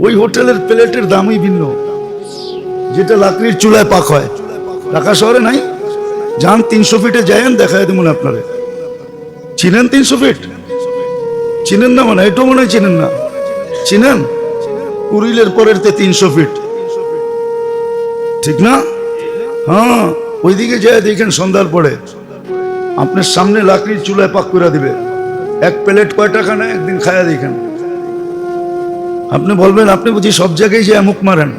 ওই হোটেলের প্লেটের দামই ভিন্ন, যেটা লাকড়ির চুলায় পাক হয়। ঢাকা শহরে নাই, যান 300 ফিটে যায়েন, দেখায় দেবেন আপনারে। চিনেন 300 ফিট? চিনেন না? মানে এটাও মনে হয় চিনেন না। চিনেন? কুড়িলের পরের 300 ফিট, ঠিক না? হ্যাঁ, ওইদিকে যায় দেখেন সন্ধ্যার পরে আপনার সামনে লাকড়ির চুলায় পাক করে দিবে। এক প্লেট কয় টাকা নেয় একদিন খায়া দেখেন। আপনি বলবেন আপনি বুঝি সব জায়গায় যে মুখ মারেন?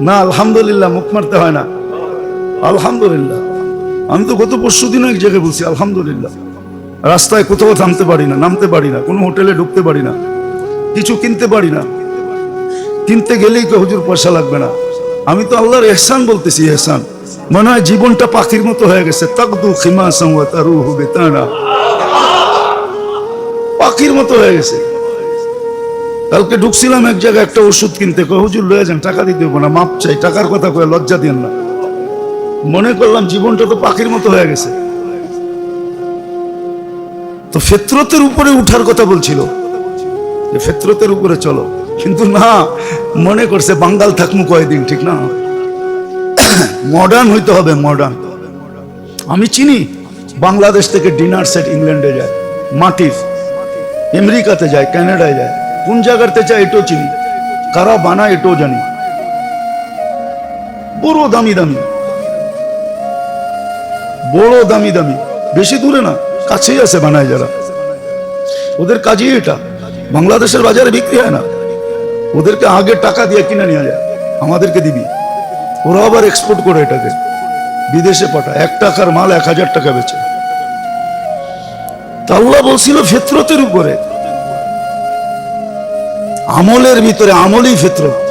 না, আলহামদুলিল্লাহ, মুখ মারতে হয় না। আলহামদুলিল্লাহ, আমি তো গত পরশু দিন এক জায়গায় বলছি আলহামদুলিল্লাহ। রাস্তায় কোথাও থামতে পারি না, নামতে পারি না, কোনো হোটেলে ঢুকতে পারি না, কিছু কিনতে পারি না। কিনতে গেলেই তো হুজুর পয়সা লাগবে না। আমি তো আল্লাহর ইহসান বলতেছি, ইহসান। মনে হয় জীবনটা পাখির মতো হয়ে গেছে। তাকদু খিমাসান ওয়া তারুহু বিতানা, পাখির মতো হয়ে গেছে। কালকে ঢুকছিলাম এক জায়গায় একটা ওষুধ কিনতে, কয় হুজুর লয়ে যান, টাকা দিতে হবো না, মাপ চাই, টাকার কথা কয়ে লজ্জা দিয়েন না। মনে করলাম জীবনটা তো পাখির মতো হয়ে গেছে। তো ফিতরতের উপরে উঠার কথা বলছিল, যে ফিতরতের উপরে চলো, কিন্তু না, মনে করছে বাঙ্গাল থাকমু কয়দিন, ঠিক না? মডার্ন হইতে হবে, মডার্ন। আমি চিনি বাংলাদেশ থেকে ডিনার সেট ইংল্যান্ডে যায়, মাটির, আমেরিকাতে যায়, কানাডায় যায়, কোন জায়গাতে যায় এটাও চিনি, কারা বানায় এটাও জানি। বড় দামি দামি, বড় দামি দামি, বেশি দূরে না, কাছেই আছে বানায় যারা। ওদের কাজই এটা। বাংলাদেশের বাজারে বিক্রি হয় না, ওদেরকে আগে টাকা দিয়ে কিনে নিয়ে যায়, আমাদেরকে দিবি। ওরা আবার এক্সপোর্ট করে এটাকে, বিদেশে পাঠায়। 1 টাকার মাল 1000 টাকা বেচে। আল্লাহ বলছিল ফিতরতের উপরে, আমলের ভিতরে, আমলই ফিতরত।